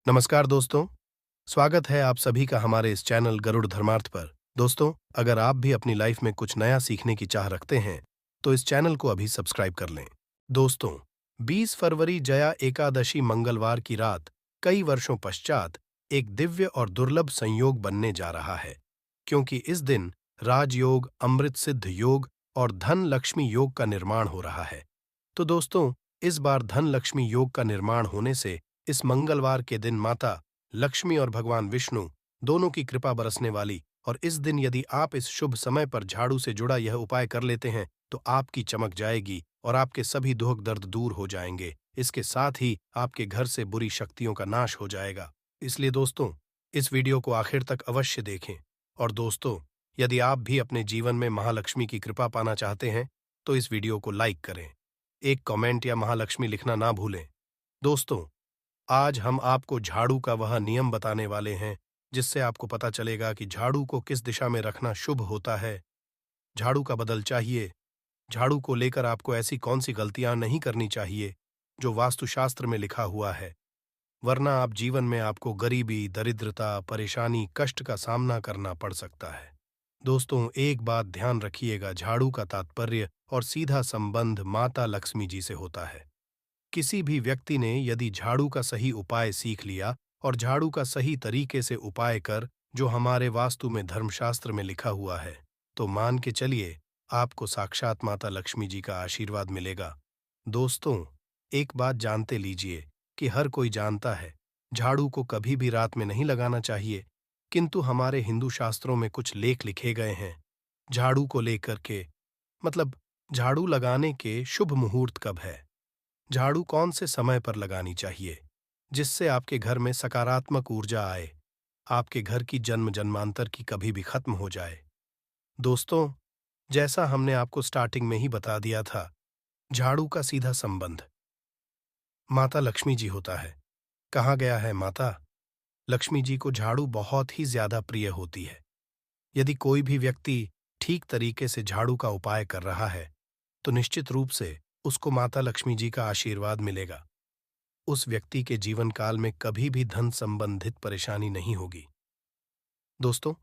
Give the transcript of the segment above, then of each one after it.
नमस्कार दोस्तों, स्वागत है आप सभी का हमारे इस चैनल गरुड़ धर्मार्थ पर। दोस्तों, अगर आप भी अपनी लाइफ में कुछ नया सीखने की चाह रखते हैं, तो इस चैनल को अभी सब्सक्राइब कर लें। दोस्तों, 20 फरवरी जया एकादशी मंगलवार की रात कई वर्षों पश्चात एक दिव्य और दुर्लभ संयोग बनने जा रहा है, क्योंकि इस दिन राजयोग, अमृत सिद्ध योग और धन लक्ष्मी योग का निर्माण हो रहा है। तो दोस्तों, इस बार धन लक्ष्मी योग का निर्माण होने से इस मंगलवार के दिन माता लक्ष्मी और भगवान विष्णु दोनों की कृपा बरसने वाली, और इस दिन यदि आप इस शुभ समय पर झाड़ू से जुड़ा यह उपाय कर लेते हैं तो आपकी चमक जाएगी और आपके सभी दुख दर्द दूर हो जाएंगे। इसके साथ ही आपके घर से बुरी शक्तियों का नाश हो जाएगा। इसलिए दोस्तों, इस वीडियो को आखिर तक अवश्य देखें। और दोस्तों, यदि आप भी अपने जीवन में महालक्ष्मी की कृपा पाना चाहते हैं तो इस वीडियो को लाइक करें, एक कमेंट या महालक्ष्मी लिखना ना भूलें। दोस्तों, आज हम आपको झाड़ू का वह नियम बताने वाले हैं जिससे आपको पता चलेगा कि झाड़ू को किस दिशा में रखना शुभ होता है। झाड़ू का बदल चाहिए, झाड़ू को लेकर आपको ऐसी कौन सी गलतियां नहीं करनी चाहिए जो वास्तुशास्त्र में लिखा हुआ है, वरना आप जीवन में आपको गरीबी, दरिद्रता, परेशानी, कष्ट का सामना करना पड़ सकता है। दोस्तों, एक बात ध्यान रखिएगा, झाड़ू का तात्पर्य और सीधा संबंध माता लक्ष्मी जी से होता है। किसी भी व्यक्ति ने यदि झाड़ू का सही उपाय सीख लिया और झाड़ू का सही तरीके से उपाय कर जो हमारे वास्तु में धर्मशास्त्र में लिखा हुआ है, तो मान के चलिए आपको साक्षात माता लक्ष्मी जी का आशीर्वाद मिलेगा। दोस्तों, एक बात जानते लीजिए कि हर कोई जानता है झाड़ू को कभी भी रात में नहीं लगाना चाहिए, किंतु हमारे हिंदू शास्त्रों में कुछ लेख लिखे गए हैं झाड़ू को लेकर के, मतलब झाड़ू लगाने के शुभ मुहूर्त कब है, झाड़ू कौन से समय पर लगानी चाहिए जिससे आपके घर में सकारात्मक ऊर्जा आए, आपके घर की जन्म जन्मांतर की कभी भी खत्म हो जाए। दोस्तों, जैसा हमने आपको स्टार्टिंग में ही बता दिया था, झाड़ू का सीधा संबंध माता लक्ष्मी जी होता है। कहा गया है माता लक्ष्मी जी को झाड़ू बहुत ही ज्यादा प्रिय होती है। यदि कोई भी व्यक्ति ठीक तरीके से झाड़ू का उपाय कर रहा है तो निश्चित रूप से उसको माता लक्ष्मी जी का आशीर्वाद मिलेगा। उस व्यक्ति के जीवन काल में कभी भी धन संबंधित परेशानी नहीं होगी। दोस्तों,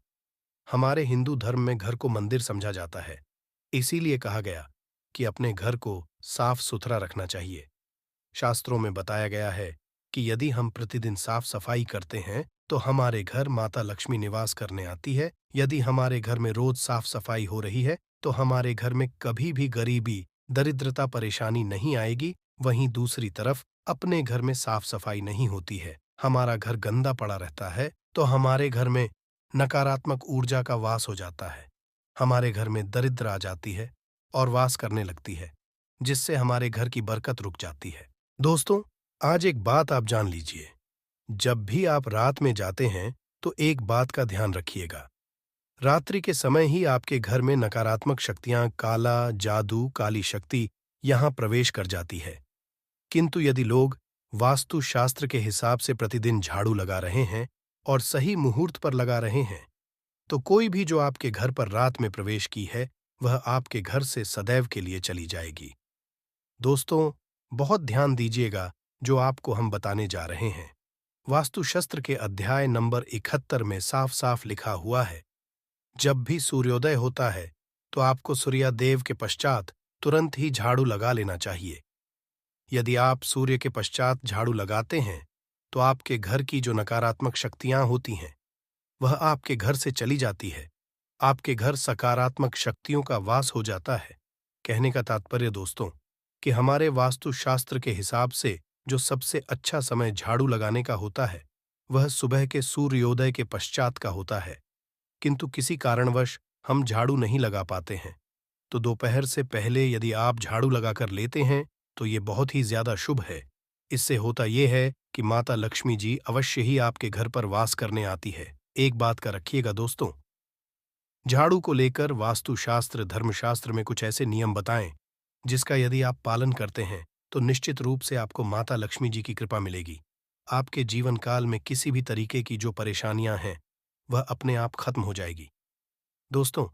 हमारे हिंदू धर्म में घर को मंदिर समझा जाता है, इसीलिए कहा गया कि अपने घर को साफ सुथरा रखना चाहिए। शास्त्रों में बताया गया है कि यदि हम प्रतिदिन साफ सफाई करते हैं तो हमारे घर माता लक्ष्मी निवास करने आती है। यदि हमारे घर में रोज साफ सफाई हो रही है तो हमारे घर में कभी भी गरीबी, दरिद्रता, परेशानी नहीं आएगी। वहीं दूसरी तरफ अपने घर में साफ सफाई नहीं होती है, हमारा घर गंदा पड़ा रहता है, तो हमारे घर में नकारात्मक ऊर्जा का वास हो जाता है। हमारे घर में दरिद्र आ जाती है और वास करने लगती है, जिससे हमारे घर की बरकत रुक जाती है। दोस्तों, आज एक बात आप जान लीजिए, जब भी आप रात में जाते हैं तो एक बात का ध्यान रखिएगा। रात्रि के समय ही आपके घर में नकारात्मक शक्तियां, काला जादू, काली शक्ति यहां प्रवेश कर जाती है। किंतु यदि लोग वास्तु शास्त्र के हिसाब से प्रतिदिन झाड़ू लगा रहे हैं और सही मुहूर्त पर लगा रहे हैं, तो कोई भी जो आपके घर पर रात में प्रवेश की है वह आपके घर से सदैव के लिए चली जाएगी। दोस्तों, बहुत ध्यान दीजिएगा जो आपको हम बताने जा रहे हैं। वास्तुशास्त्र के अध्याय नंबर 71 में साफ साफ लिखा हुआ है, जब भी सूर्योदय होता है तो आपको सूर्यादेव के पश्चात तुरंत ही झाड़ू लगा लेना चाहिए। यदि आप सूर्य के पश्चात झाड़ू लगाते हैं तो आपके घर की जो नकारात्मक शक्तियां होती हैं वह आपके घर से चली जाती है, आपके घर सकारात्मक शक्तियों का वास हो जाता है। कहने का तात्पर्य दोस्तों कि हमारे वास्तुशास्त्र के हिसाब से जो सबसे अच्छा समय झाड़ू लगाने का होता है वह सुबह के सूर्योदय के पश्चात का होता है, किंतु किसी कारणवश हम झाड़ू नहीं लगा पाते हैं, तो दोपहर से पहले यदि आप झाड़ू लगाकर लेते हैं तो ये बहुत ही ज्यादा शुभ है। इससे होता यह है कि माता लक्ष्मी जी अवश्य ही आपके घर पर वास करने आती है। एक बात का रखिएगा दोस्तों, झाड़ू को लेकर वास्तुशास्त्र, धर्मशास्त्र में कुछ ऐसे नियम बताएं जिसका यदि आप पालन करते हैं तो निश्चित रूप से आपको माता लक्ष्मी जी की कृपा मिलेगी। आपके जीवन काल में किसी भी तरीके की जो परेशानियां हैं वह अपने आप खत्म हो जाएगी। दोस्तों,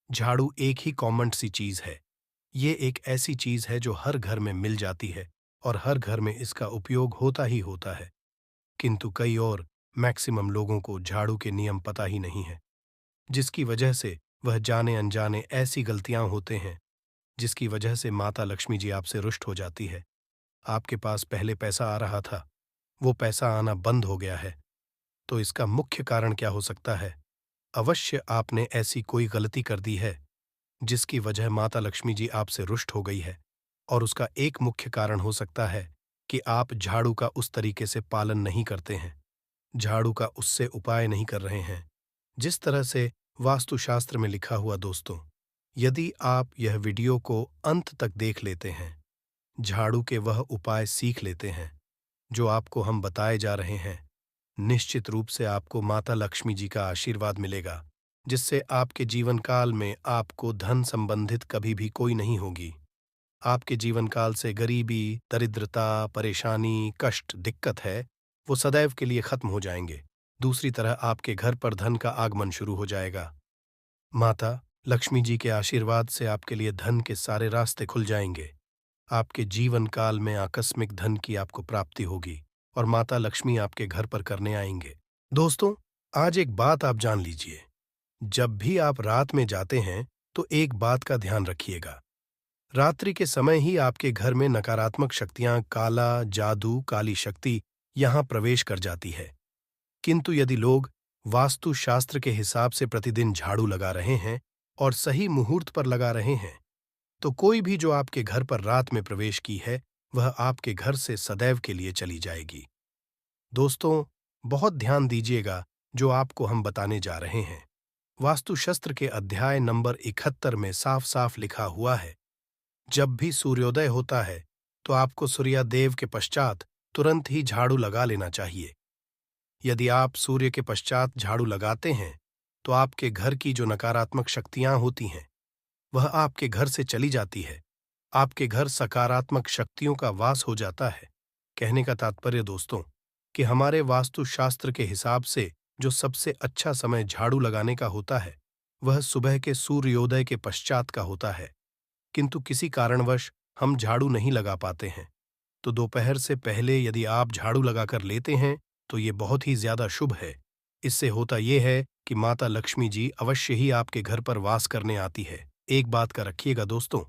झाड़ू एक ही कॉमन सी चीज है। ये एक ऐसी चीज है जो हर घर में मिल जाती है और हर घर में इसका उपयोग होता ही होता है। किंतु कई और मैक्सिमम लोगों को झाड़ू के नियम पता ही नहीं है, जिसकी वजह से वह जाने अनजाने ऐसी गलतियां होते हैं जिसकी वजह से माता लक्ष्मी जी आपसे रुष्ट हो जाती है। आपके पास पहले पैसा आ रहा था, वो पैसा आना बंद हो गया है। तो इसका मुख्य कारण क्या हो सकता है? अवश्य आपने ऐसी कोई गलती कर दी है जिसकी वजह माता लक्ष्मी जी आपसे रुष्ट हो गई है। और उसका एक मुख्य कारण हो सकता है कि आप झाड़ू का उस तरीके से पालन नहीं करते हैं, झाड़ू का उससे उपाय नहीं कर रहे हैं जिस तरह से वास्तुशास्त्र में लिखा हुआ। दोस्तों, यदि आप यह वीडियो को अंत तक देख लेते हैं, झाड़ू के वह उपाय सीख लेते हैं जो आपको हम बताए जा रहे हैं, निश्चित रूप से आपको माता लक्ष्मी जी का आशीर्वाद मिलेगा, जिससे आपके जीवन काल में आपको धन संबंधित कभी भी कोई नहीं होगी। आपके जीवन काल से गरीबी, दरिद्रता, परेशानी, कष्ट, दिक्कत है, वो सदैव के लिए खत्म हो जाएंगे। दूसरी तरह आपके घर पर धन का आगमन शुरू हो जाएगा। माता लक्ष्मी जी के आशीर्वाद से आपके लिए धन के सारे रास्ते खुल जाएंगे। आपके जीवन काल में आकस्मिक धन की आपको प्राप्ति होगी और माता लक्ष्मी आपके घर पर करने आएंगे। दोस्तों, आज एक बात आप जान लीजिए, जब भी आप रात में जाते हैं तो एक बात का ध्यान रखिएगा। रात्रि के समय ही आपके घर में नकारात्मक शक्तियां, काला जादू, काली शक्ति यहां प्रवेश कर जाती है। किंतु यदि लोग वास्तु शास्त्र के हिसाब से प्रतिदिन झाड़ू लगा रहे हैं और सही मुहूर्त पर लगा रहे हैं, तो कोई भी जो आपके घर पर रात में प्रवेश की है, वह आपके घर से सदैव के लिए चली जाएगी। दोस्तों, बहुत ध्यान दीजिएगा जो आपको हम बताने जा रहे हैं। वास्तुशास्त्र के अध्याय नंबर 71 में साफ साफ लिखा हुआ है, जब भी सूर्योदय होता है तो आपको सूर्यादेव के पश्चात तुरंत ही झाड़ू लगा लेना चाहिए। यदि आप सूर्य के पश्चात झाड़ू लगाते हैं तो आपके घर की जो नकारात्मक शक्तियां होती हैं वह आपके घर से चली जाती है। आपके घर सकारात्मक शक्तियों का वास हो जाता है। कहने का तात्पर्य दोस्तों कि हमारे वास्तुशास्त्र के हिसाब से जो सबसे अच्छा समय झाड़ू लगाने का होता है वह सुबह के सूर्योदय के पश्चात का होता है। किंतु किसी कारणवश हम झाड़ू नहीं लगा पाते हैं, तो दोपहर से पहले यदि आप झाड़ू लगाकर लेते हैं तो ये बहुत ही ज्यादा शुभ है। इससे होता यह है कि माता लक्ष्मी जी अवश्य ही आपके घर पर वास करने आती है। एक बात का रखिएगा दोस्तों,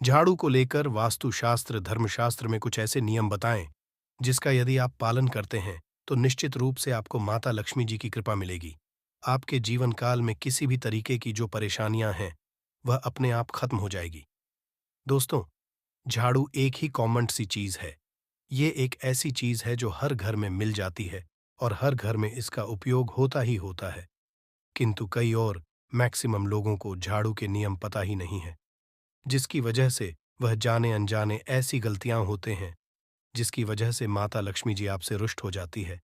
झाड़ू को लेकर वास्तुशास्त्र, धर्मशास्त्र में कुछ ऐसे नियम बताएं जिसका यदि आप पालन करते हैं तो निश्चित रूप से आपको माता लक्ष्मी जी की कृपा मिलेगी। आपके जीवन काल में किसी भी तरीके की जो परेशानियां हैं वह अपने आप खत्म हो जाएगी। दोस्तों, झाड़ू एक ही कॉमन सी चीज है। ये एक ऐसी चीज है जो हर घर में मिल जाती है और हर घर में इसका उपयोग होता ही होता है। किंतु कई और मैक्सिमम लोगों को झाड़ू के नियम पता ही नहीं है, जिसकी वजह से वह जाने अनजाने ऐसी गलतियां होते हैं जिसकी वजह से माता लक्ष्मी जी आपसे रुष्ट हो जाती है।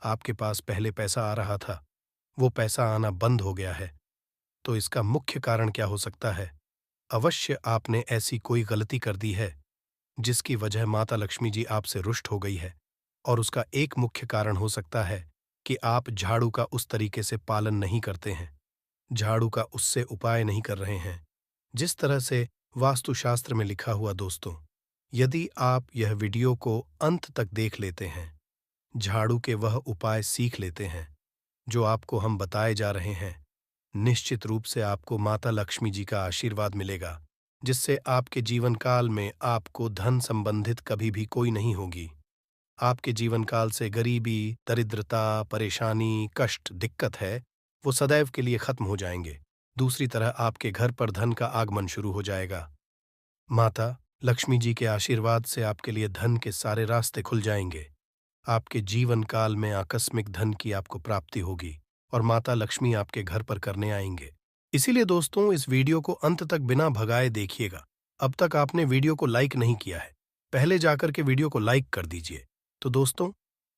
आपके पास पहले पैसा आ रहा था, वो पैसा आना बंद हो गया है। तो इसका मुख्य कारण क्या हो सकता है? अवश्य आपने ऐसी कोई गलती कर दी है जिसकी वजह माता लक्ष्मी जी आपसे रुष्ट हो गई है। और उसका एक मुख्य कारण हो सकता है कि आप झाड़ू का उस तरीके से पालन नहीं करते हैं, झाड़ू का उससे उपाय नहीं कर रहे हैं जिस तरह से वास्तुशास्त्र में लिखा हुआ। दोस्तों, यदि आप यह वीडियो को अंत तक देख लेते हैं, झाड़ू के वह उपाय सीख लेते हैं जो आपको हम बताए जा रहे हैं, निश्चित रूप से आपको माता लक्ष्मी जी का आशीर्वाद मिलेगा, जिससे आपके जीवन काल में आपको धन संबंधित कभी भी कोई नहीं होगी। आपके जीवन काल से गरीबी, दरिद्रता, परेशानी, कष्ट, दिक्कत है, वो सदैव के लिए खत्म हो जाएंगे। दूसरी तरह आपके घर पर धन का आगमन शुरू हो जाएगा। माता लक्ष्मी जी के आशीर्वाद से आपके लिए धन के सारे रास्ते खुल जाएंगे। आपके जीवन काल में आकस्मिक धन की आपको प्राप्ति होगी और माता लक्ष्मी आपके घर पर करने आएंगे। इसीलिए दोस्तों, इस वीडियो को अंत तक बिना भगाए देखिएगा। अब तक आपने वीडियो को लाइक नहीं किया है, पहले जाकर के वीडियो को लाइक कर दीजिए। तो दोस्तों,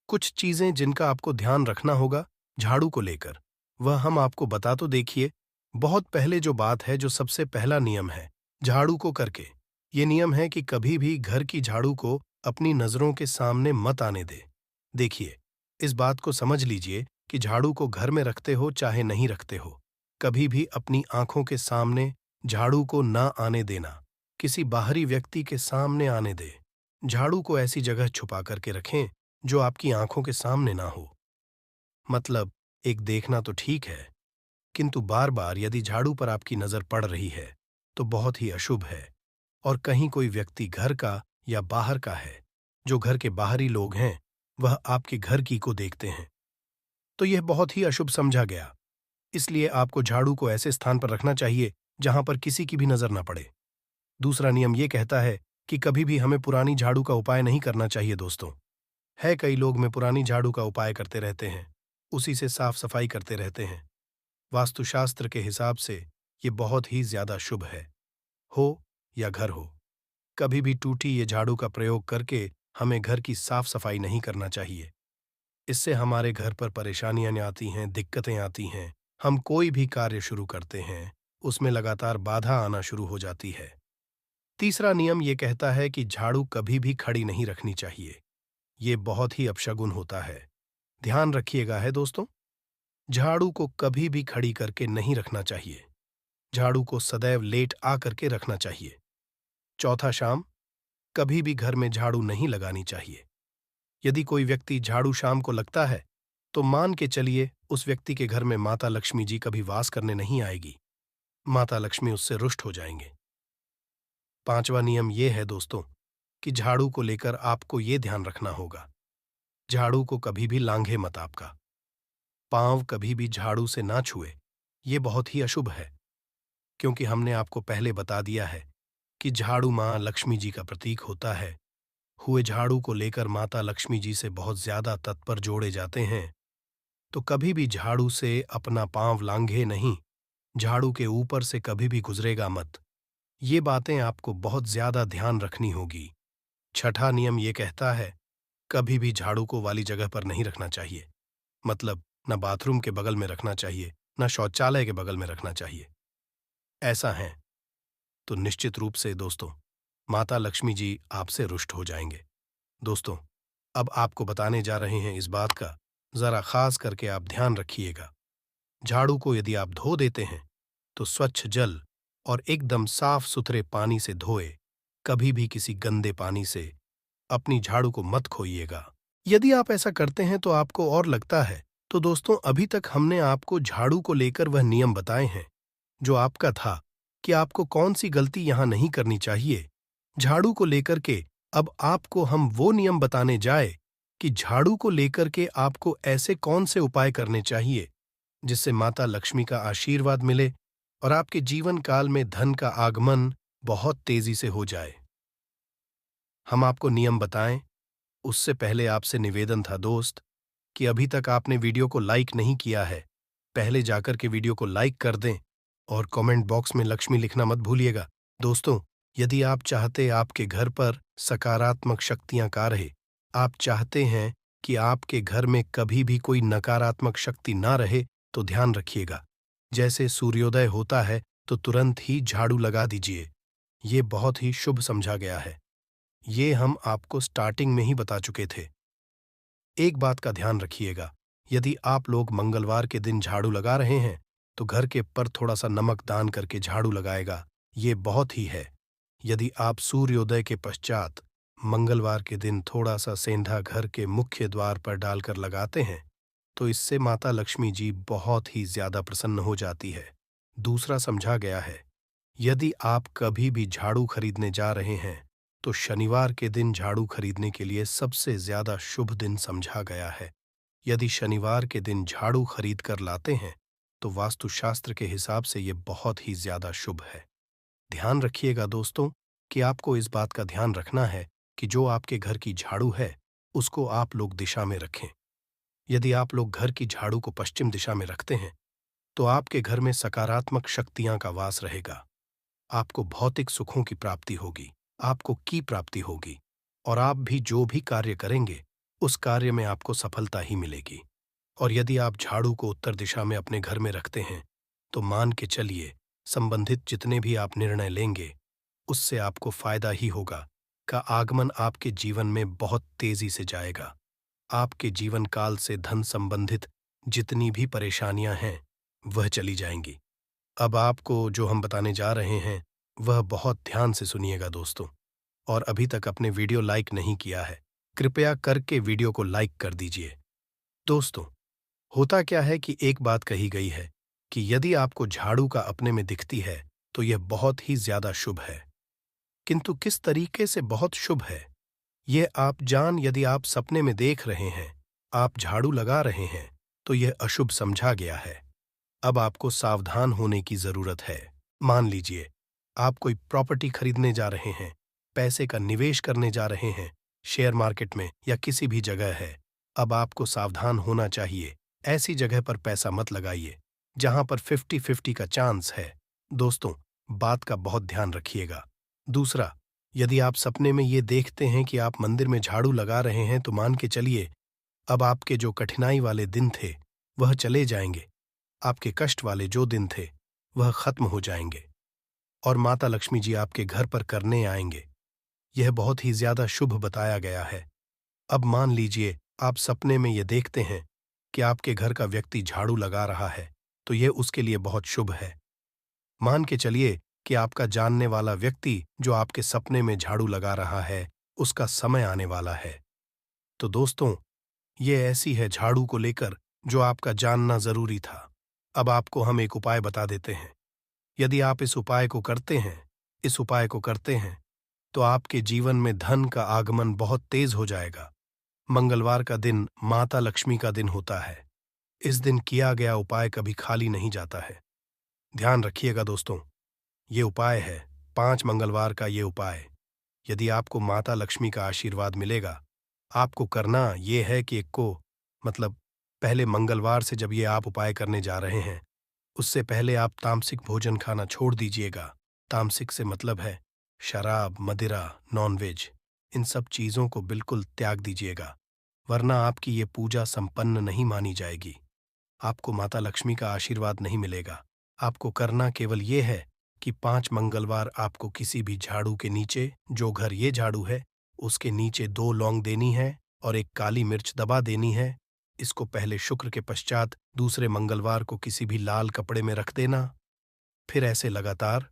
कुछ चीजें जिनका आपको ध्यान रखना होगा झाड़ू को लेकर, वह हम आपको बता तो देखिए। बहुत पहले जो बात है, जो सबसे पहला नियम है झाड़ू को करके, ये नियम है कि कभी भी घर की झाड़ू को अपनी नजरों के सामने मत आने दे। देखिए, इस बात को समझ लीजिए कि झाड़ू को घर में रखते हो चाहे नहीं रखते हो, कभी भी अपनी आंखों के सामने झाड़ू को ना आने देना, किसी बाहरी व्यक्ति के सामने आने दे। झाड़ू को ऐसी जगह छुपा करके रखें जो आपकी आंखों के सामने ना हो। मतलब एक देखना तो ठीक है, किंतु बार बार यदि झाड़ू पर आपकी नजर पड़ रही है तो बहुत ही अशुभ है। और कहीं कोई व्यक्ति घर का या बाहर का है, जो घर के बाहरी लोग हैं, वह आपके घर की को देखते हैं, तो यह बहुत ही अशुभ समझा गया। इसलिए आपको झाड़ू को ऐसे स्थान पर रखना चाहिए जहां पर किसी की भी नजर ना पड़े। दूसरा नियम यह कहता है कि कभी भी हमें पुरानी झाड़ू का उपाय नहीं करना चाहिए दोस्तों। है कई लोग में पुरानी झाड़ू का उपाय करते रहते हैं, उसी से साफ सफाई करते रहते हैं। वास्तुशास्त्र के हिसाब से ये बहुत ही ज्यादा शुभ है, हो या घर हो। कभी भी टूटी ये झाड़ू का प्रयोग करके हमें घर की साफ सफाई नहीं करना चाहिए। इससे हमारे घर पर परेशानियां आती हैं, दिक्कतें आती हैं। हम कोई भी कार्य शुरू करते हैं, उसमें लगातार बाधा आना शुरू हो जाती है। तीसरा नियम ये कहता है कि झाड़ू कभी भी खड़ी नहीं रखनी चाहिए। ये बहुत ही अपशगुन होता है। ध्यान रखिएगा है दोस्तों, झाड़ू को कभी भी खड़ी करके नहीं रखना चाहिए। झाड़ू को सदैव लेट आ करके रखना चाहिए। चौथा शाम, कभी भी घर में झाड़ू नहीं लगानी चाहिए। यदि कोई व्यक्ति झाड़ू शाम को लगता है तो मान के चलिए उस व्यक्ति के घर में माता लक्ष्मी जी कभी वास करने नहीं आएगी। माता लक्ष्मी उससे रुष्ट हो जाएंगे। पांचवा नियम यह है दोस्तों कि झाड़ू को लेकर आपको ये ध्यान रखना होगा, झाड़ू को कभी भी लांघे मत। आपका पांव कभी भी झाड़ू से ना छुए। ये बहुत ही अशुभ है, क्योंकि हमने आपको पहले बता दिया है कि झाड़ू मां लक्ष्मी जी का प्रतीक होता है। हुए झाड़ू को लेकर माता लक्ष्मी जी से बहुत ज्यादा तत्पर जोड़े जाते हैं। तो कभी भी झाड़ू से अपना पांव लांघे नहीं, झाड़ू के ऊपर से कभी भी गुजरेगा मत। ये बातें आपको बहुत ज्यादा ध्यान रखनी होगी। छठा नियम ये कहता है कभी भी झाड़ू को वाली जगह पर नहीं रखना चाहिए। मतलब न बाथरूम के बगल में रखना चाहिए, न शौचालय के बगल में रखना चाहिए। ऐसा है तो निश्चित रूप से दोस्तों माता लक्ष्मी जी आपसे रुष्ट हो जाएंगे। दोस्तों, अब आपको बताने जा रहे हैं इस बात का, जरा खास करके आप ध्यान रखिएगा। झाड़ू को यदि आप धो देते हैं तो स्वच्छ जल और एकदम साफ सुथरे पानी से धोए। कभी भी किसी गंदे पानी से अपनी झाड़ू को मत खोइएगा। यदि आप ऐसा करते हैं तो आपको और लगता है तो दोस्तों अभी तक हमने आपको झाड़ू को लेकर वह नियम बताए हैं जो आपका था कि आपको कौन सी गलती यहां नहीं करनी चाहिए। झाड़ू को लेकर के अब आपको हम वो नियम बताने जाए कि झाड़ू को लेकर के आपको ऐसे कौन से उपाय करने चाहिए जिससे माता लक्ष्मी का आशीर्वाद मिले और आपके जीवन काल में धन का आगमन बहुत तेजी से हो जाए। हम आपको नियम बताएं उससे पहले आपसे निवेदन था दोस्त कि अभी तक आपने वीडियो को लाइक नहीं किया है, पहले जाकर के वीडियो को लाइक कर दें और कमेंट बॉक्स में लक्ष्मी लिखना मत भूलिएगा। दोस्तों, यदि आप चाहते आपके घर पर सकारात्मक शक्तियां कार्य रहे, आप चाहते हैं कि आपके घर में कभी भी कोई नकारात्मक शक्ति ना रहे, तो ध्यान रखिएगा, जैसे सूर्योदय होता है तो तुरंत ही झाड़ू लगा दीजिए। ये बहुत ही शुभ समझा गया है। ये हम आपको स्टार्टिंग में ही बता चुके थे। एक बात का ध्यान रखिएगा, यदि आप लोग मंगलवार के दिन झाड़ू लगा रहे हैं तो घर के पर थोड़ा सा नमक दान करके झाड़ू लगाएगा, ये बहुत ही है। यदि आप सूर्योदय के पश्चात मंगलवार के दिन थोड़ा सा सेंधा घर के मुख्य द्वार पर डालकर लगाते हैं तो इससे माता लक्ष्मी जी बहुत ही ज्यादा प्रसन्न हो जाती है। दूसरा समझा गया है, यदि आप कभी भी झाड़ू खरीदने जा रहे हैं तो शनिवार के दिन झाड़ू खरीदने के लिए सबसे ज्यादा शुभ दिन समझा गया है। यदि शनिवार के दिन झाड़ू खरीद कर लाते हैं तो वास्तुशास्त्र के हिसाब से ये बहुत ही ज्यादा शुभ है। ध्यान रखिएगा दोस्तों कि आपको इस बात का ध्यान रखना है कि जो आपके घर की झाड़ू है उसको आप लोग दिशा में रखें। यदि आप लोग घर की झाड़ू को पश्चिम दिशा में रखते हैं तो आपके घर में सकारात्मक शक्तियां का वास रहेगा। आपको भौतिक सुखों की प्राप्ति होगी, आपको की प्राप्ति होगी और आप भी जो भी कार्य करेंगे उस कार्य में आपको सफलता ही मिलेगी। और यदि आप झाड़ू को उत्तर दिशा में अपने घर में रखते हैं तो मान के चलिए संबंधित जितने भी आप निर्णय लेंगे उससे आपको फायदा ही होगा। का आगमन आपके जीवन में बहुत तेजी से जाएगा। आपके जीवन काल से धन संबंधित जितनी भी परेशानियां हैं वह चली जाएंगी। अब आपको जो हम बताने जा रहे हैं वह बहुत ध्यान से सुनिएगा दोस्तों। और अभी तक अपने वीडियो लाइक नहीं किया है, कृपया करके वीडियो को लाइक कर दीजिए। दोस्तों, होता क्या है कि एक बात कही गई है कि यदि आपको झाड़ू का अपने में दिखती है तो यह बहुत ही ज्यादा शुभ है। किंतु किस तरीके से बहुत शुभ है यह आप जान यदि आप सपने में देख रहे हैं, आप झाड़ू लगा रहे हैं, तो यह अशुभ समझा गया है। अब आपको सावधान होने की जरूरत है। मान लीजिए आप कोई प्रॉपर्टी खरीदने जा रहे हैं, पैसे का निवेश करने जा रहे हैं, शेयर मार्केट में या किसी भी जगह है। अब आपको सावधान होना चाहिए। ऐसी जगह पर पैसा मत लगाइए जहां पर 50-50 का चांस है। दोस्तों, बात का बहुत ध्यान रखिएगा। दूसरा, यदि आप सपने में ये देखते हैं कि आप मंदिर में झाड़ू लगा रहे हैं तो मान के चलिए अब आपके जो कठिनाई वाले दिन थे वह चले जाएंगे। आपके कष्ट वाले जो दिन थे वह खत्म हो जाएंगे और माता लक्ष्मी जी आपके घर पर करने आएंगे। यह बहुत ही ज्यादा शुभ बताया गया है। अब मान लीजिए आप सपने में यह देखते हैं कि आपके घर का व्यक्ति झाड़ू लगा रहा है, तो यह उसके लिए बहुत शुभ है। मान के चलिए कि आपका जानने वाला व्यक्ति जो आपके सपने में झाड़ू लगा रहा है, उसका समय आने वाला है। तो दोस्तों, ये ऐसी है झाड़ू को लेकर जो आपका जानना जरूरी था। अब आपको हम एक उपाय बता देते हैं। यदि आप इस उपाय को करते हैं, तो आपके जीवन में धन का आगमन बहुत तेज हो जाएगा। मंगलवार का दिन माता लक्ष्मी का दिन होता है। इस दिन किया गया उपाय कभी खाली नहीं जाता है। ध्यान रखिएगा दोस्तों, ये उपाय है 5 मंगलवार का ये उपाय। यदि आपको माता लक्ष्मी का आशीर्वाद मिलेगा, आपको करना ये है कि मतलब पहले मंगलवार से जब ये आप उपाय करने जा रहे हैं, उससे पहले आप तामसिक भोजन खाना छोड़ दीजिएगा। तामसिक से मतलब है शराब, मदिरा, नॉनवेज, इन सब चीजों को बिल्कुल त्याग दीजिएगा, वरना आपकी ये पूजा संपन्न नहीं मानी जाएगी। आपको माता लक्ष्मी का आशीर्वाद नहीं मिलेगा। आपको करना केवल ये है कि 5 मंगलवार आपको किसी भी झाड़ू के नीचे, जो घर ये झाड़ू है उसके नीचे 2 लौंग देनी है और एक काली मिर्च दबा देनी है। इसको पहले शुक्र के पश्चात दूसरे मंगलवार को किसी भी लाल कपड़े में रख देना। फिर ऐसे लगातार,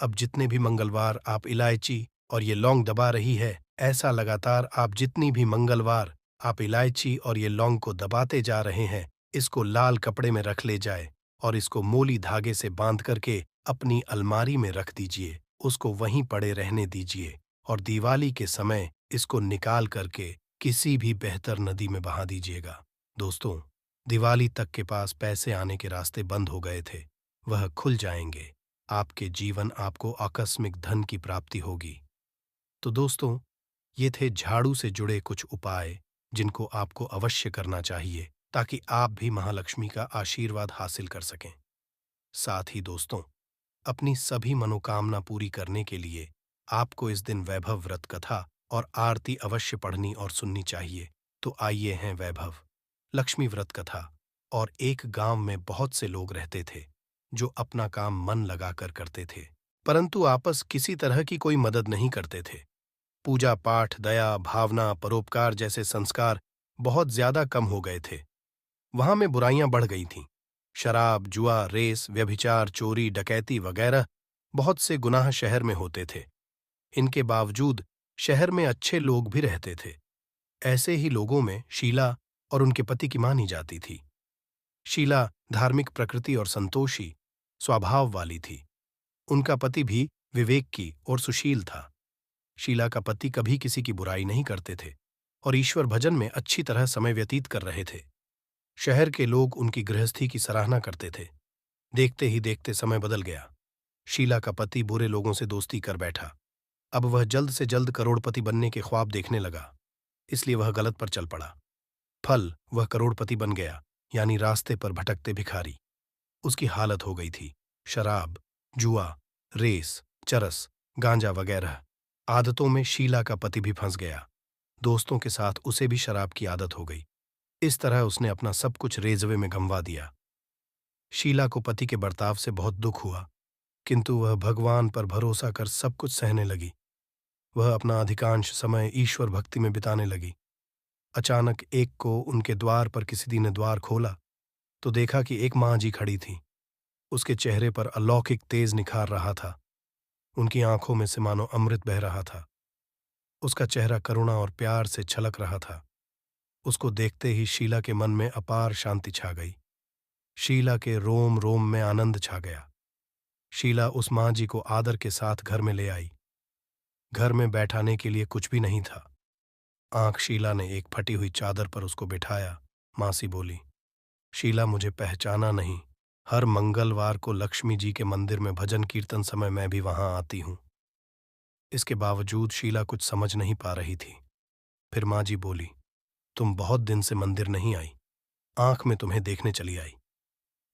अब जितने भी मंगलवार आप इलायची और ये लौंग दबा रही है, ऐसा लगातार आप जितनी भी मंगलवार आप इलायची और ये लौंग को दबाते जा रहे हैं, इसको लाल कपड़े में रख ले जाए और इसको मोली धागे से बांध करके अपनी अलमारी में रख दीजिए। उसको वहीं पड़े रहने दीजिए और दिवाली के समय इसको निकाल करके किसी भी बेहतर नदी में बहा दीजिएगा। दोस्तों, दिवाली तक के पास पैसे आने के रास्ते बंद हो गए थे, वह खुल जाएंगे। आपके जीवन आपको आकस्मिक धन की प्राप्ति होगी। तो दोस्तों, ये थे झाड़ू से जुड़े कुछ उपाय जिनको आपको अवश्य करना चाहिए ताकि आप भी महालक्ष्मी का आशीर्वाद हासिल कर सकें। साथ ही दोस्तों, अपनी सभी मनोकामना पूरी करने के लिए आपको इस दिन वैभव व्रत कथा और आरती अवश्य पढ़नी और सुननी चाहिए। तो आइए हैं वैभव लक्ष्मी व्रत कथा। और एक गांव में बहुत से लोग रहते थे जो अपना काम मन लगाकर करते थे, परंतु आपस किसी तरह की कोई मदद नहीं करते थे। पूजा पाठ, दया, भावना, परोपकार जैसे संस्कार बहुत ज्यादा कम हो गए थे। वहां में बुराइयां बढ़ गई थीं। शराब, जुआ, रेस, व्यभिचार, चोरी, डकैती वगैरह बहुत से गुनाह शहर में होते थे। इनके बावजूद शहर में अच्छे लोग भी रहते थे। ऐसे ही लोगों में शीला और उनके पति की मानी जाती थी। शीला धार्मिक प्रकृति और संतोषी स्वभाव वाली थी। उनका पति भी विवेक की और सुशील था। शीला का पति कभी किसी की बुराई नहीं करते थे और ईश्वर भजन में अच्छी तरह समय व्यतीत कर रहे थे। शहर के लोग उनकी गृहस्थी की सराहना करते थे। देखते ही देखते समय बदल गया। शीला का पति बुरे लोगों से दोस्ती कर बैठा। अब वह जल्द से जल्द करोड़पति बनने के ख्वाब देखने लगा, इसलिए वह गलत पर चल पड़ा। फल, वह करोड़पति बन गया, यानी रास्ते पर भटकते भिखारी। उसकी हालत हो गई थी। शराब, जुआ, रेस, चरस, गांजा वगैरह आदतों में शीला का पति भी फंस गया। दोस्तों के साथ उसे भी शराब की आदत हो गई। इस तरह उसने अपना सब कुछ रेजवे में गंवा दिया। शीला को पति के बर्ताव से बहुत दुख हुआ, किंतु वह भगवान पर भरोसा कर सब कुछ सहने लगी। वह अपना अधिकांश समय ईश्वर भक्ति में बिताने लगी। अचानक एक को उनके द्वार पर किसी ने द्वार खोला तो देखा कि एक माँ जी खड़ी थी। उसके चेहरे पर अलौकिक तेज निखार रहा था। उनकी आंखों में से मानो अमृत बह रहा था। उसका चेहरा करुणा और प्यार से छलक रहा था। उसको देखते ही शीला के मन में अपार शांति छा गई। शीला के रोम रोम में आनंद छा गया। शीला उस माँ जी को आदर के साथ घर में ले आई। घर में बैठाने के लिए कुछ भी नहीं था। आंख शीला ने एक फटी हुई चादर पर उसको बिठाया। मासी बोली, शीला, मुझे पहचाना नहीं? हर मंगलवार को लक्ष्मी जी के मंदिर में भजन कीर्तन समय मैं भी वहां आती हूं। इसके बावजूद शीला कुछ समझ नहीं पा रही थी। फिर माँ जी बोली, तुम बहुत दिन से मंदिर नहीं आई, आंख में तुम्हें देखने चली आई।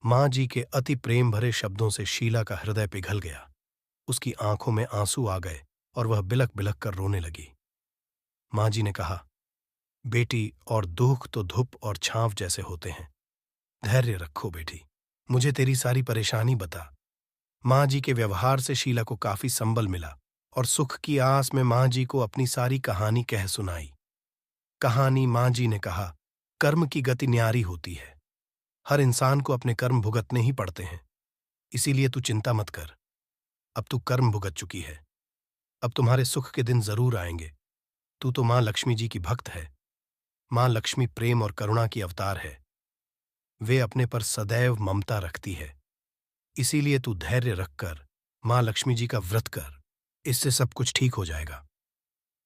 माँ जी के अति प्रेम भरे शब्दों से शीला का हृदय पिघल गया। उसकी आंखों में आंसू आ गए और वह बिलक बिलक कर रोने लगी। माँ जी ने कहा, बेटी, और दुख तो धूप और छांव जैसे होते हैं। धैर्य रखो बेटी, मुझे तेरी सारी परेशानी बता। माँ जी के व्यवहार से शीला को काफी संबल मिला और सुख की आस में माँ जी को अपनी सारी कहानी कह सुनाई। कहानी माँ जी ने कहा, कर्म की गति न्यारी होती है। हर इंसान को अपने कर्म भुगतने ही पड़ते हैं। इसीलिए तू चिंता मत कर। अब तू कर्म भुगत चुकी है। अब तुम्हारे सुख के दिन जरूर आएंगे। तू तो माँ लक्ष्मी जी की भक्त है। माँ लक्ष्मी प्रेम और करुणा की अवतार है। वे अपने पर सदैव ममता रखती है। इसीलिए तू धैर्य रखकर माँ लक्ष्मी जी का व्रत कर। इससे सब कुछ ठीक हो जाएगा।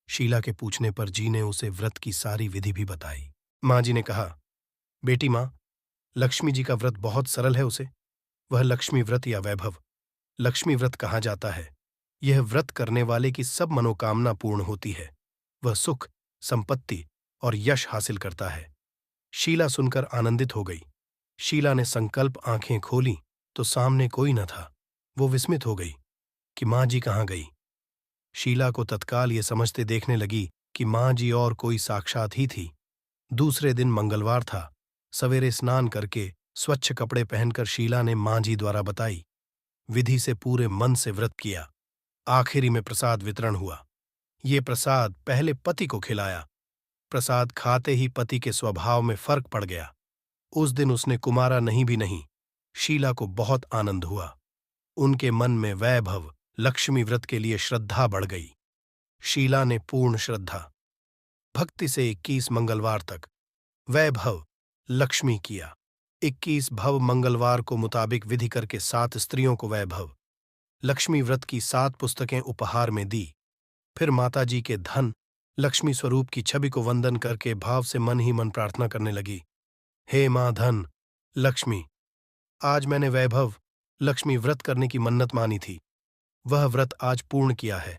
शीला के पूछने पर जी ने उसे व्रत की सारी विधि भी बताई। माँ जी ने कहा, बेटी माँ, लक्ष्मी जी का व्रत बहुत सरल है। उसे वह लक्ष्मी व्रत या वैभव लक्ष्मी व्रत कहा जाता है। यह व्रत करने वाले की सब मनोकामना पूर्ण होती है। वह सुख, संपत्ति और यश हासिल करता है। शीला सुनकर आनंदित हो गई। शीला ने संकल्प आंखें खोली तो सामने कोई न था। वो विस्मित हो गई कि माँ जी कहाँ गई। शीला को तत्काल ये समझते देखने लगी कि माँ जी और कोई साक्षात ही थी। दूसरे दिन मंगलवार था। सवेरे स्नान करके स्वच्छ कपड़े पहनकर शीला ने माँ जी द्वारा बताई विधि से पूरे मन से व्रत किया। आखिरी में प्रसाद वितरण हुआ। ये प्रसाद पहले पति को खिलाया। प्रसाद खाते ही पति के स्वभाव में फर्क पड़ गया। उस दिन उसने कुमारा नहीं भी नहीं। शीला को बहुत आनंद हुआ। उनके मन में वैभव लक्ष्मी व्रत के लिए श्रद्धा बढ़ गई। शीला ने पूर्ण श्रद्धा भक्ति से 21 मंगलवार तक वैभव लक्ष्मी किया। 21 भव मंगलवार को मुताबिक विधि करके 7 स्त्रियों को वैभव लक्ष्मी व्रत की 7 पुस्तकें उपहार में दी। फिर माताजी के धन लक्ष्मी स्वरूप की छवि को वंदन करके भाव से मन ही मन प्रार्थना करने लगी, हे माँ धन लक्ष्मी, आज मैंने वैभव लक्ष्मी व्रत करने की मन्नत मानी थी। वह व्रत आज पूर्ण किया है।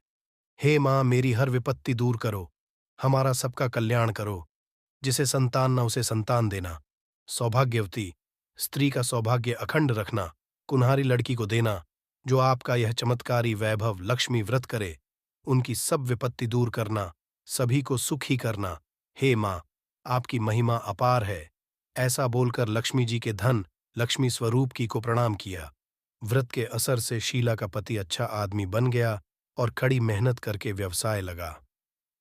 हे माँ, मेरी हर विपत्ति दूर करो। हमारा सबका कल्याण करो। जिसे संतान न उसे संतान देना। सौभाग्यवती स्त्री का सौभाग्य अखंड रखना। कुन्हारी लड़की को देना। जो आपका यह चमत्कारी वैभव लक्ष्मी व्रत करे, उनकी सब विपत्ति दूर करना, सभी को सुखी करना। हे माँ, आपकी महिमा अपार है। ऐसा बोलकर लक्ष्मी जी के धन लक्ष्मी स्वरूप की को प्रणाम किया। व्रत के असर से शीला का पति अच्छा आदमी बन गया और कड़ी मेहनत करके व्यवसाय लगा।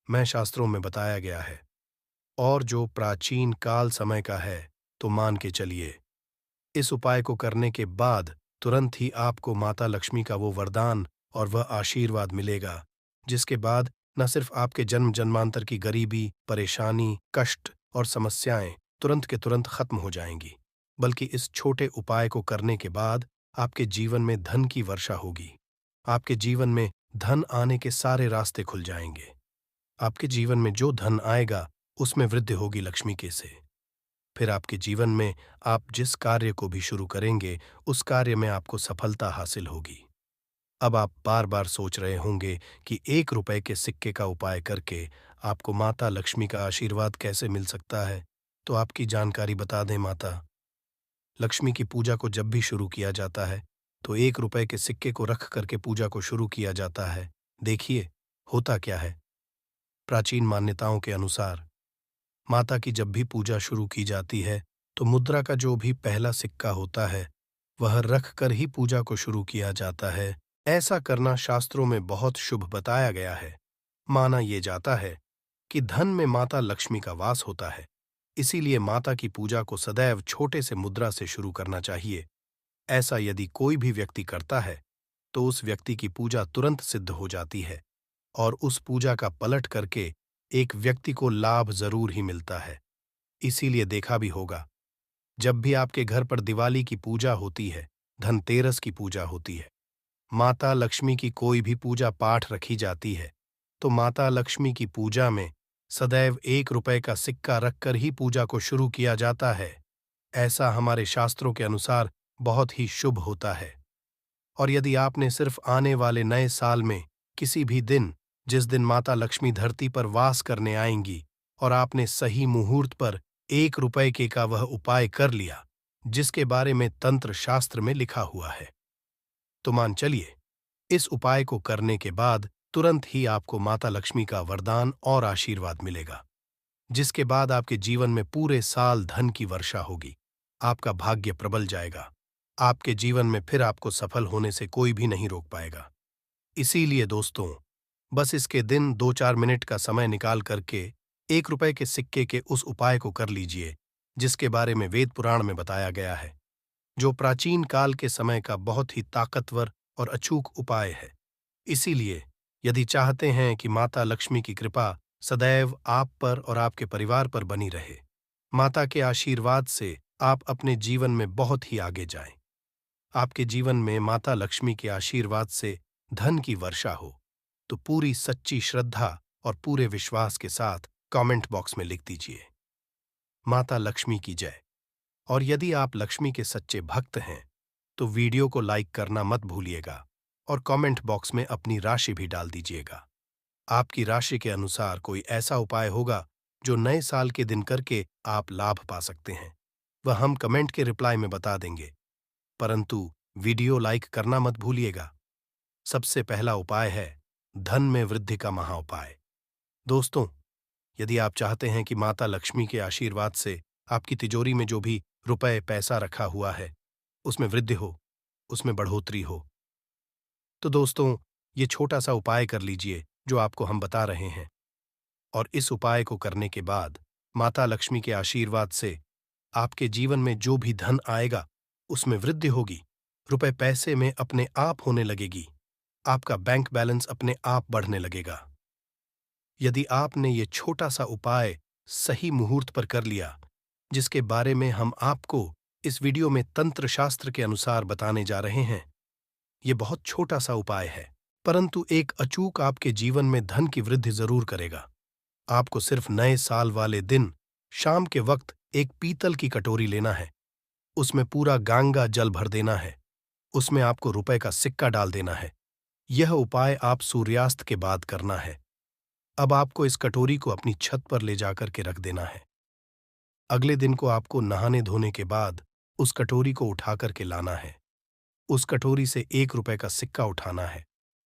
मैं शास्त्रों में बताया गया है और जो प्राचीन काल समय का है तो मान के चलिए। इस उपाय को करने के बाद तुरंत ही आपको माता लक्ष्मी का वो वरदान और वह आशीर्वाद मिलेगा, जिसके बाद न सिर्फ आपके जन्म जन्मांतर की गरीबी, परेशानी, कष्ट और समस्याएं तुरंत के तुरंत खत्म हो जाएंगी, बल्कि इस छोटे उपाय को करने के बाद आपके जीवन में धन की वर्षा होगी। आपके जीवन में धन आने के सारे रास्ते खुल जाएंगे। आपके जीवन में जो धन आएगा उसमें वृद्धि होगी लक्ष्मी के से। फिर आपके जीवन में आप जिस कार्य को भी शुरू करेंगे उस कार्य में आपको सफलता हासिल होगी। अब आप बार बार सोच रहे होंगे कि 1 रुपए के सिक्के का उपाय करके आपको माता लक्ष्मी का आशीर्वाद कैसे मिल सकता है, तो आपकी जानकारी बता दें। माता लक्ष्मी की पूजा को जब भी शुरू किया जाता है तो 1 रुपए के सिक्के को रख करके पूजा को शुरू किया जाता है। देखिए होता क्या है। प्राचीन मान्यताओं के अनुसार माता की जब भी पूजा शुरू की जाती है तो मुद्रा का जो भी पहला सिक्का होता है वह रख कर ही पूजा को शुरू किया जाता है। ऐसा करना शास्त्रों में बहुत शुभ बताया गया है। माना ये जाता है कि धन में माता लक्ष्मी का वास होता है। इसीलिए माता की पूजा को सदैव छोटे से मुद्रा से शुरू करना चाहिए। ऐसा यदि कोई भी व्यक्ति करता है तो उस व्यक्ति की पूजा तुरंत सिद्ध हो जाती है। और उस पूजा का पलट करके एक व्यक्ति को लाभ जरूर ही मिलता है। इसीलिए देखा भी होगा, जब भी आपके घर पर दिवाली की पूजा होती है, धनतेरस की पूजा होती है, माता लक्ष्मी की कोई भी पूजा पाठ रखी जाती है, तो माता लक्ष्मी की पूजा में सदैव 1 रुपए का सिक्का रखकर ही पूजा को शुरू किया जाता है। ऐसा हमारे शास्त्रों के अनुसार बहुत ही शुभ होता है। और यदि आपने सिर्फ आने वाले नए साल में किसी भी दिन, जिस दिन माता लक्ष्मी धरती पर वास करने आएंगी, और आपने सही मुहूर्त पर 1 रुपए के का वह उपाय कर लिया जिसके बारे में तंत्र शास्त्र में लिखा हुआ है, तो मान चलिए, इस उपाय को करने के बाद तुरंत ही आपको माता लक्ष्मी का वरदान और आशीर्वाद मिलेगा, जिसके बाद आपके जीवन में पूरे साल धन की वर्षा होगी। आपका भाग्य प्रबल जाएगा। आपके जीवन में फिर आपको सफल होने से कोई भी नहीं रोक पाएगा। इसीलिए दोस्तों, बस इसके दिन 2-4 मिनट का समय निकाल करके 1 रुपए के सिक्के के उस उपाय को कर लीजिए, जिसके बारे में वेद पुराण में बताया गया है, जो प्राचीन काल के समय का बहुत ही ताकतवर और अचूक उपाय है। इसीलिए यदि चाहते हैं कि माता लक्ष्मी की कृपा सदैव आप पर और आपके परिवार पर बनी रहे, माता के आशीर्वाद से आप अपने जीवन में बहुत ही आगे जाएं, आपके जीवन में माता लक्ष्मी के आशीर्वाद से धन की वर्षा हो, तो पूरी सच्ची श्रद्धा और पूरे विश्वास के साथ कमेंट बॉक्स में लिख दीजिए, माता लक्ष्मी की जय। और यदि आप लक्ष्मी के सच्चे भक्त हैं, तो वीडियो को लाइक करना मत भूलिएगा और कमेंट बॉक्स में अपनी राशि भी डाल दीजिएगा। आपकी राशि के अनुसार कोई ऐसा उपाय होगा जो नए साल के दिन करके आप लाभ पा सकते हैं, वह हम कमेंट के रिप्लाई में बता देंगे। परंतु वीडियो लाइक करना मत भूलिएगा। सबसे पहला उपाय है धन में वृद्धि का महाउपाय। दोस्तों, यदि आप चाहते हैं कि माता लक्ष्मी के आशीर्वाद से आपकी तिजोरी में जो भी रुपए पैसा रखा हुआ है उसमें वृद्धि हो, उसमें बढ़ोतरी हो, तो दोस्तों, ये छोटा सा उपाय कर लीजिए जो आपको हम बता रहे हैं। और इस उपाय को करने के बाद माता लक्ष्मी के आशीर्वाद से आपके जीवन में जो भी धन आएगा उसमें वृद्धि होगी, रुपए पैसे में अपने आप होने लगेगी, आपका बैंक बैलेंस अपने आप बढ़ने लगेगा। यदि आपने ये छोटा सा उपाय सही मुहूर्त पर कर लिया, जिसके बारे में हम आपको इस वीडियो में तंत्र शास्त्र के अनुसार बताने जा रहे हैं, ये बहुत छोटा सा उपाय है, परंतु एक अचूक आपके जीवन में धन की वृद्धि जरूर करेगा। आपको सिर्फ नए साल वाले दिन शाम के वक्त एक पीतल की कटोरी लेना है, उसमें पूरा गंगा जल भर देना है, उसमें आपको रुपए का सिक्का डाल देना है। यह उपाय आप सूर्यास्त के बाद करना है। अब आपको इस कटोरी को अपनी छत पर ले जाकर के रख देना है। अगले दिन को आपको नहाने धोने के बाद उस कटोरी को उठा करके लाना है। उस कटोरी से 1 रुपए का सिक्का उठाना है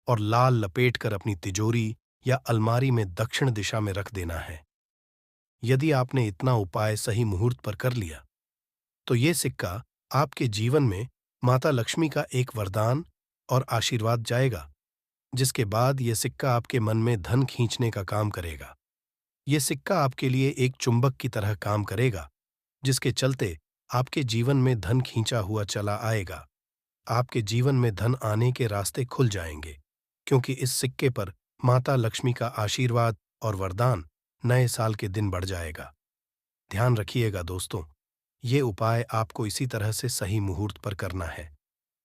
और लाल लपेट कर अपनी तिजोरी या अलमारी में दक्षिण दिशा में रख देना है। यदि आपने इतना उपाय सही मुहूर्त पर कर लिया, तो ये सिक्का आपके जीवन में माता लक्ष्मी का एक वरदान और आशीर्वाद जाएगा, जिसके बाद ये सिक्का आपके मन में धन खींचने का काम करेगा। ये सिक्का आपके लिए एक चुंबक की तरह काम करेगा, जिसके चलते आपके जीवन में धन खींचा हुआ चला आएगा। आपके जीवन में धन आने के रास्ते खुल जाएंगे, क्योंकि इस सिक्के पर माता लक्ष्मी का आशीर्वाद और वरदान नए साल के दिन बढ़ जाएगा। ध्यान रखिएगा दोस्तों, ये उपाय आपको इसी तरह से सही मुहूर्त पर करना है।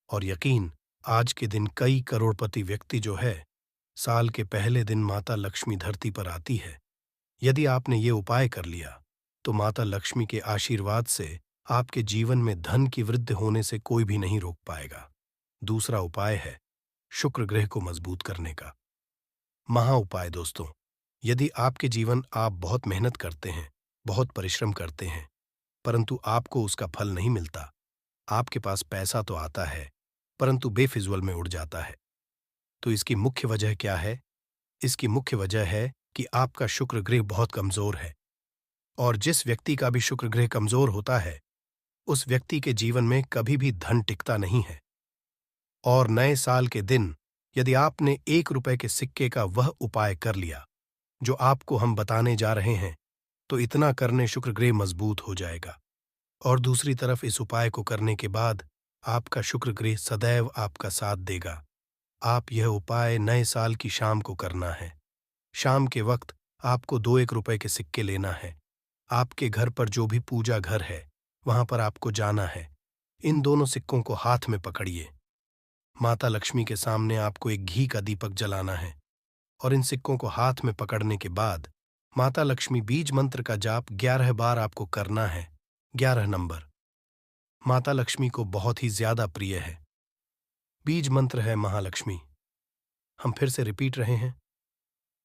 और यकीन, आज के दिन कई करोड़पति व्यक्ति जो है, साल के पहले दिन माता लक्ष्मी धरती पर आती है। यदि आपने ये उपाय कर लिया, तो माता लक्ष्मी के आशीर्वाद से आपके जीवन में धन की वृद्धि होने से कोई भी नहीं रोक पाएगा। दूसरा उपाय है शुक्र ग्रह को मजबूत करने का महा उपाय। दोस्तों, यदि आपके जीवन आप बहुत मेहनत करते हैं, बहुत परिश्रम करते हैं, परंतु आपको उसका फल नहीं मिलता, आपके पास पैसा तो आता है परंतु बेफिजूल में उड़ जाता है, तो इसकी मुख्य वजह क्या है? इसकी मुख्य वजह है कि आपका शुक्र ग्रह बहुत कमजोर है। और जिस व्यक्ति का भी शुक्र ग्रह कमजोर होता है, उस व्यक्ति के जीवन में कभी भी धन टिकता नहीं है। और नए साल के दिन यदि आपने 1 रुपए के सिक्के का वह उपाय कर लिया जो आपको हम बताने जा रहे हैं, तो इतना करने शुक्र ग्रह मजबूत हो जाएगा। और दूसरी तरफ इस उपाय को करने के बाद आपका शुक्र ग्रह सदैव आपका साथ देगा, आप यह उपाय नए साल की शाम को करना है। शाम के वक्त आपको 2-1 रुपए के सिक्के लेना है। आपके घर पर जो भी पूजा घर है, वहां पर आपको जाना है। इन दोनों सिक्कों को हाथ में पकड़िए। माता लक्ष्मी के सामने आपको एक घी का दीपक जलाना है और इन सिक्कों को हाथ में पकड़ने के बाद माता लक्ष्मी बीज मंत्र का जाप 11 बार आपको करना है। 11 नंबर माता लक्ष्मी को बहुत ही ज्यादा प्रिय है। बीज मंत्र है महालक्ष्मी। हम फिर से रिपीट रहे हैं।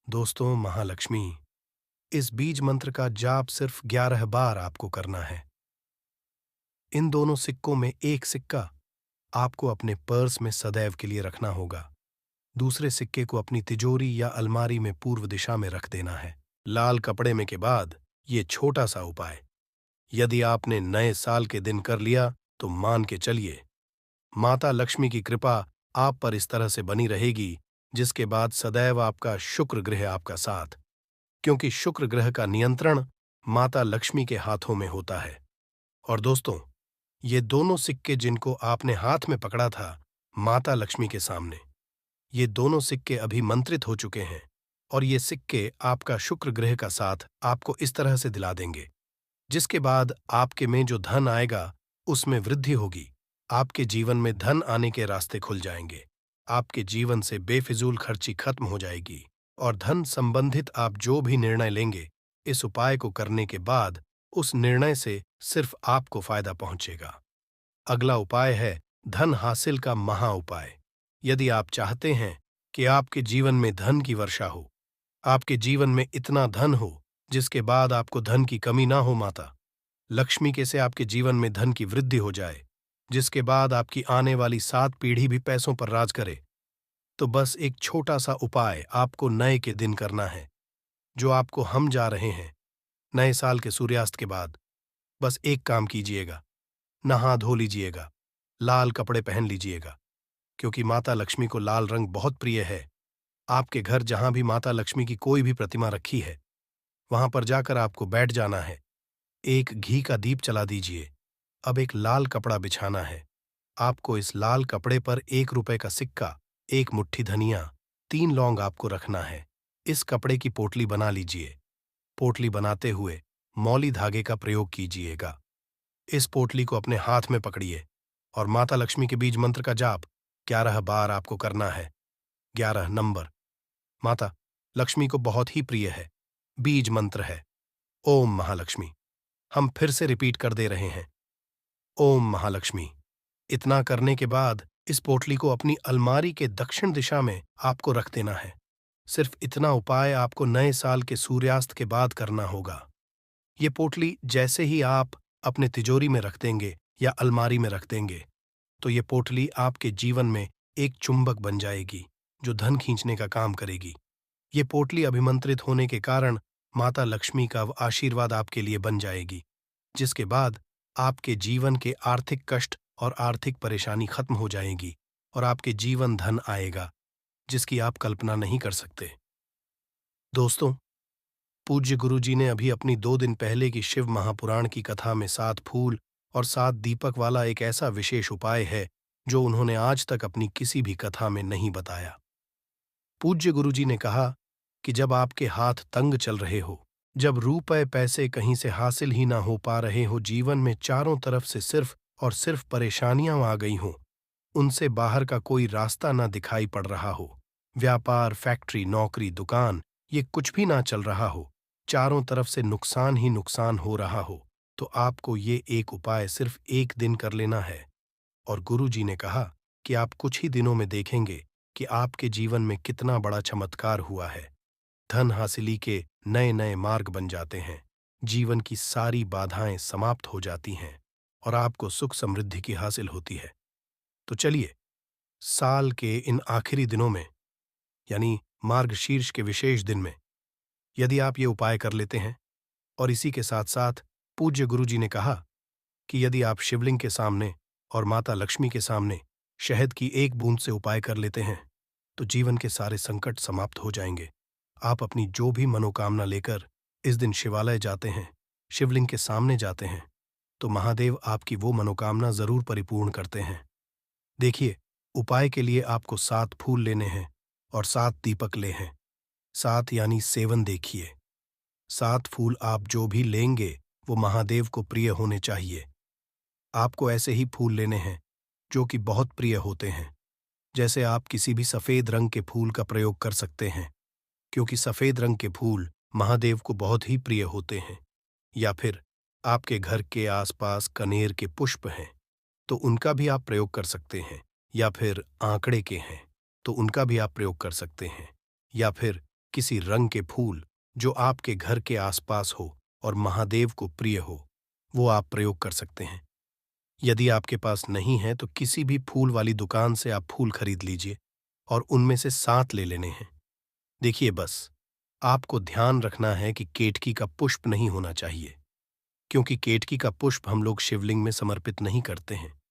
दोस्तों, महालक्ष्मी, इस बीज मंत्र का जाप सिर्फ 11 बार आपको करना है। इन दोनों सिक्कों में एक सिक्का आपको अपने पर्स में सदैव के लिए रखना होगा। दूसरे सिक्के को अपनी तिजोरी या अलमारी में पूर्व दिशा में रख देना है। लाल कपड़े में के बाद ये छोटा सा उपाय यदि आपने नए साल के दिन कर लिया तो मान के चलिए, माता लक्ष्मी की कृपा आप पर इस तरह से बनी रहेगी, जिसके बाद सदैव आपका शुक्र ग्रह आपका साथ, क्योंकि शुक्र ग्रह का नियंत्रण माता लक्ष्मी के हाथों में होता है। और दोस्तों, ये दोनों सिक्के जिनको आपने हाथ में पकड़ा था माता लक्ष्मी के सामने, ये दोनों सिक्के अभी मंत्रित हो चुके हैं और ये सिक्के आपका शुक्र ग्रह का साथ आपको इस तरह से दिला देंगे, जिसके बाद आपके में जो धन आएगा उसमें वृद्धि होगी। आपके जीवन में धन आने के रास्ते खुल जाएंगे। आपके जीवन से बेफिजूल खर्ची खत्म हो जाएगी और धन संबंधित आप जो भी निर्णय लेंगे, इस उपाय को करने के बाद उस निर्णय से सिर्फ आपको फायदा पहुंचेगा। अगला उपाय है धन हासिल का महा उपाय। यदि आप चाहते हैं कि आपके जीवन में धन की वर्षा हो, आपके जीवन में इतना धन हो जिसके बाद आपको धन की कमी ना हो, माता लक्ष्मी के से आपके जीवन में धन की वृद्धि हो जाए, जिसके बाद आपकी आने वाली 7 पीढ़ी भी पैसों पर राज करे, तो बस एक छोटा सा उपाय आपको नए के दिन करना है, जो आपको हम जा रहे हैं नए साल के सूर्यास्त के बाद। बस एक काम कीजिएगा, नहा धो लीजिएगा, लाल कपड़े पहन लीजिएगा, क्योंकि माता लक्ष्मी को लाल रंग बहुत प्रिय है। आपके घर जहां भी माता लक्ष्मी की कोई भी प्रतिमा रखी है, वहां पर जाकर आपको बैठ जाना है। एक घी का दीप जला दीजिए। अब एक लाल कपड़ा बिछाना है। आपको इस लाल कपड़े पर 1 रुपए का सिक्का, एक मुट्ठी धनिया, 3 लौंग आपको रखना है। इस कपड़े की पोटली बना लीजिए। पोटली बनाते हुए मौली धागे का प्रयोग कीजिएगा। इस पोटली को अपने हाथ में पकड़िए और माता लक्ष्मी के बीज मंत्र का जाप 11 बार आपको करना है। 11 नंबर माता लक्ष्मी को बहुत ही प्रिय है। बीज मंत्र है ओम महालक्ष्मी। हम फिर से रिपीट कर दे रहे हैं, ओम महालक्ष्मी। इतना करने के बाद इस पोटली को अपनी अलमारी के दक्षिण दिशा में आपको रख देना है। सिर्फ इतना उपाय आपको नए साल के सूर्यास्त के बाद करना होगा। ये पोटली जैसे ही आप अपने तिजोरी में रख देंगे या अलमारी में रख देंगे, तो ये पोटली आपके जीवन में एक चुंबक बन जाएगी जो धन खींचने का काम करेगी। ये पोटली अभिमंत्रित होने के कारण माता लक्ष्मी का आशीर्वाद आपके लिए बन जाएगी, जिसके बाद आपके जीवन के आर्थिक कष्ट और आर्थिक परेशानी खत्म हो जाएगी और आपके जीवन धन आएगा, जिसकी आप कल्पना नहीं कर सकते। दोस्तों, पूज्य गुरु जी ने अभी अपनी 2 दिन पहले की शिव महापुराण की कथा में 7 फूल और 7 दीपक वाला एक ऐसा विशेष उपाय है जो उन्होंने आज तक अपनी किसी भी कथा में नहीं बताया। पूज्य गुरु जी ने कहा कि जब आपके हाथ तंग चल रहे हो, जब रुपए पैसे कहीं से हासिल ही ना हो पा रहे हो, जीवन में चारों तरफ से सिर्फ और सिर्फ परेशानियां आ गई हों, उनसे बाहर का कोई रास्ता ना दिखाई पड़ रहा हो, व्यापार, फैक्ट्री, नौकरी, दुकान, ये कुछ भी ना चल रहा हो, चारों तरफ से नुकसान ही नुकसान हो रहा हो, तो आपको ये एक उपाय सिर्फ एक दिन कर लेना है। और गुरु जी ने कहा कि आप कुछ ही दिनों में देखेंगे कि आपके जीवन में कितना बड़ा चमत्कार हुआ है। धन हासिली के नए नए मार्ग बन जाते हैं, जीवन की सारी बाधाएं समाप्त हो जाती हैं और आपको सुख समृद्धि की हासिल होती है। तो चलिए, साल के इन आखिरी दिनों में, यानी मार्गशीर्ष के विशेष दिन में, यदि आप ये उपाय कर लेते हैं, और इसी के साथ साथ पूज्य गुरु जी ने कहा कि यदि आप शिवलिंग के सामने और माता लक्ष्मी के सामने शहद की एक बूंद से उपाय कर लेते हैं, तो जीवन के सारे संकट समाप्त हो जाएंगे। आप अपनी जो भी मनोकामना लेकर इस दिन शिवालय जाते हैं, शिवलिंग के सामने जाते हैं, तो महादेव आपकी वो मनोकामना जरूर परिपूर्ण करते हैं। देखिए, उपाय के लिए आपको 7 फूल लेने हैं और 7 दीपक ले हैं। 7 यानी 7 देखिए। 7 फूल आप जो भी लेंगे वो महादेव को प्रिय होने चाहिए। आपको ऐसे ही फूल लेने हैं जो कि बहुत प्रिय होते हैं। जैसे आप किसी भी सफ़ेद रंग के फूल का प्रयोग कर सकते हैं, क्योंकि सफ़ेद रंग के फूल महादेव को बहुत ही प्रिय होते हैं। या फिर आपके घर के आसपास कनेर के पुष्प हैं, तो उनका भी आप प्रयोग कर सकते हैं। या फिर आंकड़े के हैं, तो उनका भी आप प्रयोग कर सकते हैं। या फिर किसी रंग के फूल जो आपके घर के आसपास हो और महादेव को प्रिय हो, वो आप प्रयोग कर सकते हैं। यदि आपके पास नहीं है तो किसी भी फूल वाली दुकान से आप फूल खरीद लीजिए और उनमें से 7 ले लेने हैं। देखिए बस, आपको ध्यान रखना है कि केतकी का पुष्प नहीं होना चाहिए, क्योंकि केतकी का पुष्प हम लोग शिवलिंग में समर्पित नहीं करते हैं।